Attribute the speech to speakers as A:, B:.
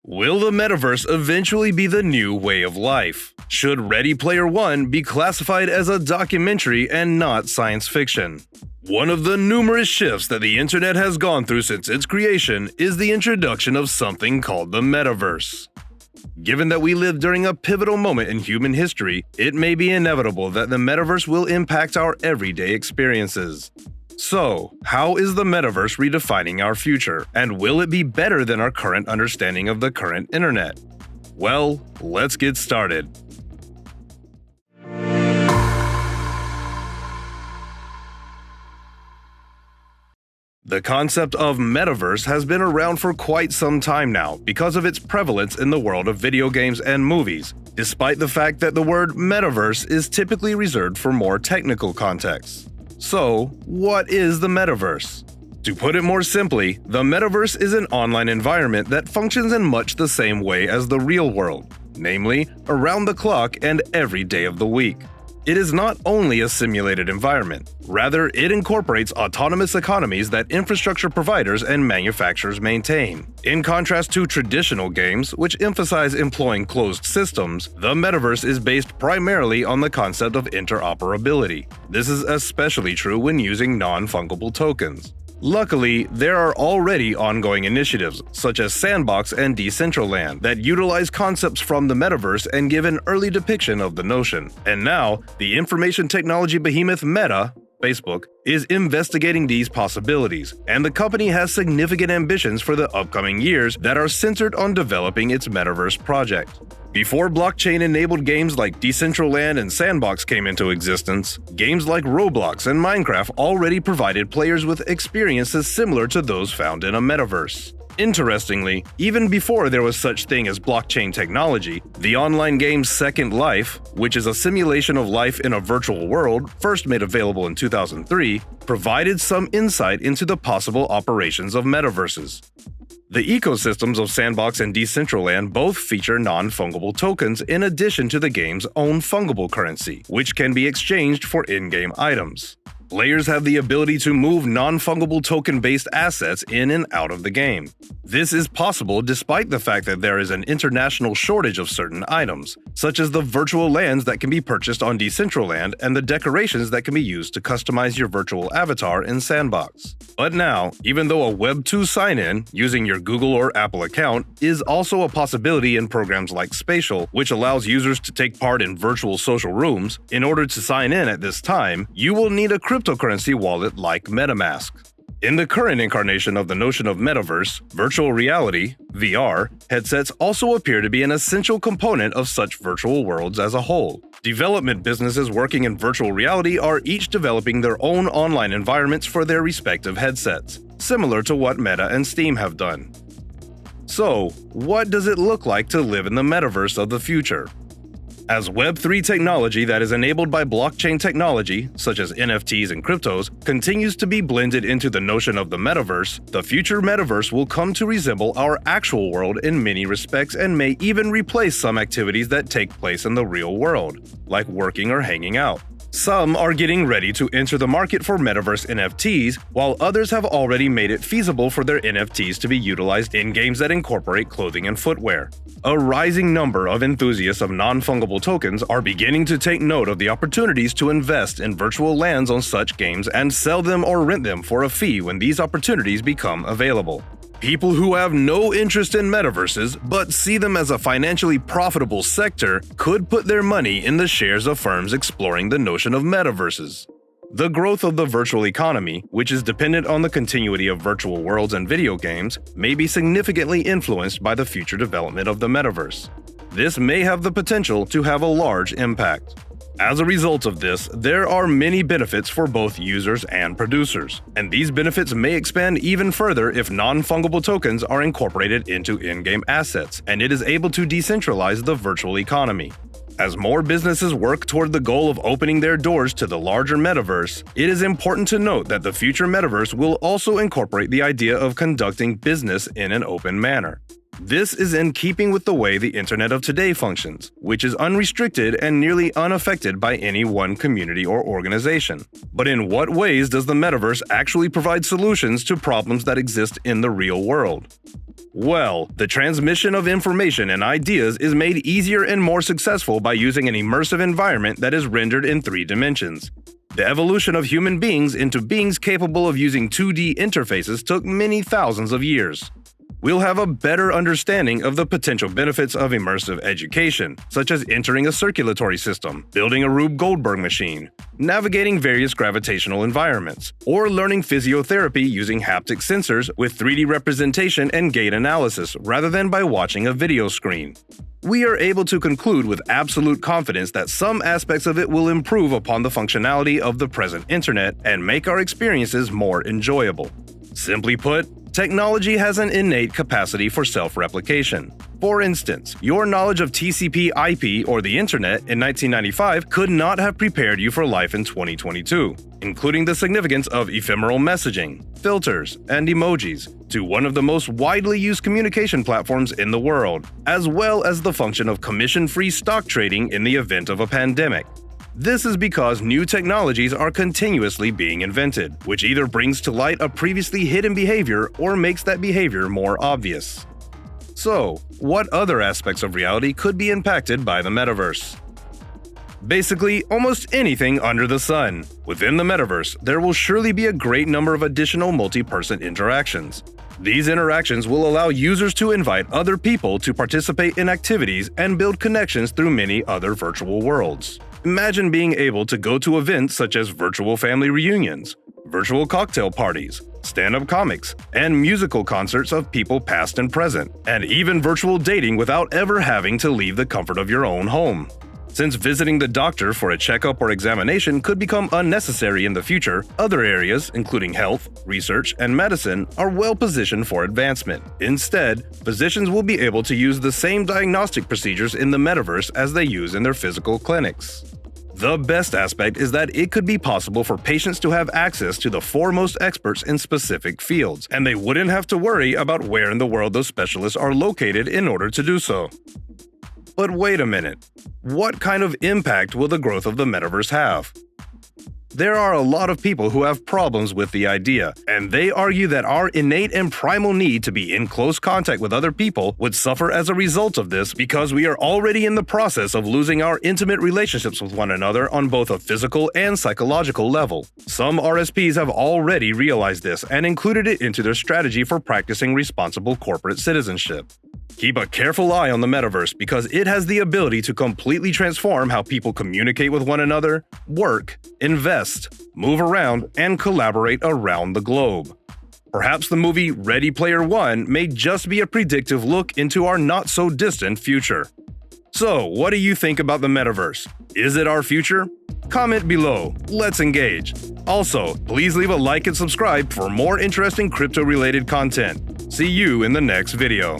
A: Will the metaverse eventually be the new way of life? Should Ready Player One be classified as a documentary and not science fiction? One of the numerous shifts that the internet has gone through since its creation is the introduction of something called the metaverse. Given that we live during a pivotal moment in human history, it may be inevitable that the metaverse will impact our everyday experiences. So, how is the metaverse redefining our future, and will it be better than our current understanding of the current internet? Well, let's get started. The concept of metaverse has been around for quite some time now because of its prevalence in the world of video games and movies, despite the fact that the word metaverse is typically reserved for more technical contexts. So, what is the metaverse? To put it more simply, the metaverse is an online environment that functions in much the same way as the real world, namely, around the clock and every day of the week. It is not only a simulated environment, rather it incorporates autonomous economies that infrastructure providers and manufacturers maintain. In contrast to traditional games, which emphasize employing closed systems, the metaverse is based primarily on the concept of interoperability. This is especially true when using non-fungible tokens. Luckily, there are already ongoing initiatives, such as Sandbox and Decentraland, that utilize concepts from the metaverse and give an early depiction of the notion. And now, the information technology behemoth Meta, Facebook, is investigating these possibilities, and the company has significant ambitions for the upcoming years that are centered on developing its metaverse project. Before blockchain-enabled games like Decentraland and Sandbox came into existence, games like Roblox and Minecraft already provided players with experiences similar to those found in a metaverse. Interestingly, even before there was such thing as blockchain technology, the online game Second Life, which is a simulation of life in a virtual world, first made available in 2003, provided some insight into the possible operations of metaverses. The ecosystems of Sandbox and Decentraland both feature non-fungible tokens in addition to the game's own fungible currency, which can be exchanged for in-game items. Players have the ability to move non-fungible token-based assets in and out of the game. This is possible despite the fact that there is an international shortage of certain items, such as the virtual lands that can be purchased on Decentraland and the decorations that can be used to customize your virtual avatar in Sandbox. But now, even though a Web 2 sign-in using your Google or Apple account is also a possibility in programs like Spatial, which allows users to take part in virtual social rooms, in order to sign in at this time, you will need a cryptocurrency wallet like MetaMask. In the current incarnation of the notion of metaverse, virtual reality (VR) headsets also appear to be an essential component of such virtual worlds as a whole. Development businesses working in virtual reality are each developing their own online environments for their respective headsets, similar to what Meta and Steam have done. So, what does it look like to live in the metaverse of the future? As Web3 technology that is enabled by blockchain technology, such as NFTs and cryptos, continues to be blended into the notion of the metaverse, the future metaverse will come to resemble our actual world in many respects and may even replace some activities that take place in the real world, like working or hanging out. Some are getting ready to enter the market for Metaverse NFTs, while others have already made it feasible for their NFTs to be utilized in games that incorporate clothing and footwear. A rising number of enthusiasts of non-fungible tokens are beginning to take note of the opportunities to invest in virtual lands on such games and sell them or rent them for a fee when these opportunities become available. People who have no interest in metaverses but see them as a financially profitable sector could put their money in the shares of firms exploring the notion of metaverses. The growth of the virtual economy, which is dependent on the continuity of virtual worlds and video games, may be significantly influenced by the future development of the metaverse. This may have the potential to have a large impact. As a result of this, there are many benefits for both users and producers, and these benefits may expand even further if non-fungible tokens are incorporated into in-game assets, and it is able to decentralize the virtual economy. As more businesses work toward the goal of opening their doors to the larger metaverse, it is important to note that the future metaverse will also incorporate the idea of conducting business in an open manner. This is in keeping with the way the internet of today functions, which is unrestricted and nearly unaffected by any one community or organization. But in what ways does the metaverse actually provide solutions to problems that exist in the real world? Well, the transmission of information and ideas is made easier and more successful by using an immersive environment that is rendered in 3 dimensions. The evolution of human beings into beings capable of using 2D interfaces took many thousands of years. We'll have a better understanding of the potential benefits of immersive education, such as entering a circulatory system, building a Rube Goldberg machine, navigating various gravitational environments, or learning physiotherapy using haptic sensors with 3D representation and gait analysis rather than by watching a video screen. We are able to conclude with absolute confidence that some aspects of it will improve upon the functionality of the present internet and make our experiences more enjoyable. Simply put, technology has an innate capacity for self-replication. For instance, your knowledge of TCP/IP or the internet in 1995 could not have prepared you for life in 2022, including the significance of ephemeral messaging, filters, and emojis, to one of the most widely used communication platforms in the world, as well as the function of commission-free stock trading in the event of a pandemic. This is because new technologies are continuously being invented, which either brings to light a previously hidden behavior or makes that behavior more obvious. So, what other aspects of reality could be impacted by the metaverse? Basically, almost anything under the sun. Within the metaverse, there will surely be a great number of additional multi-person interactions. These interactions will allow users to invite other people to participate in activities and build connections through many other virtual worlds. Imagine being able to go to events such as virtual family reunions, virtual cocktail parties, stand-up comics, and musical concerts of people past and present, and even virtual dating without ever having to leave the comfort of your own home. Since visiting the doctor for a checkup or examination could become unnecessary in the future, other areas, including health, research, and medicine, are well positioned for advancement. Instead, physicians will be able to use the same diagnostic procedures in the metaverse as they use in their physical clinics. The best aspect is that it could be possible for patients to have access to the foremost experts in specific fields, and they wouldn't have to worry about where in the world those specialists are located in order to do so. But wait a minute, what kind of impact will the growth of the metaverse have? There are a lot of people who have problems with the idea, and they argue that our innate and primal need to be in close contact with other people would suffer as a result of this because we are already in the process of losing our intimate relationships with one another on both a physical and psychological level. Some RSPs have already realized this and included it into their strategy for practicing responsible corporate citizenship. Keep a careful eye on the metaverse because it has the ability to completely transform how people communicate with one another, work, invest, move around, and collaborate around the globe. Perhaps the movie Ready Player One may just be a predictive look into our not-so-distant future. So, what do you think about the metaverse? Is it our future? Comment below. Let's engage. Also, please leave a like and subscribe for more interesting crypto-related content. See you in the next video.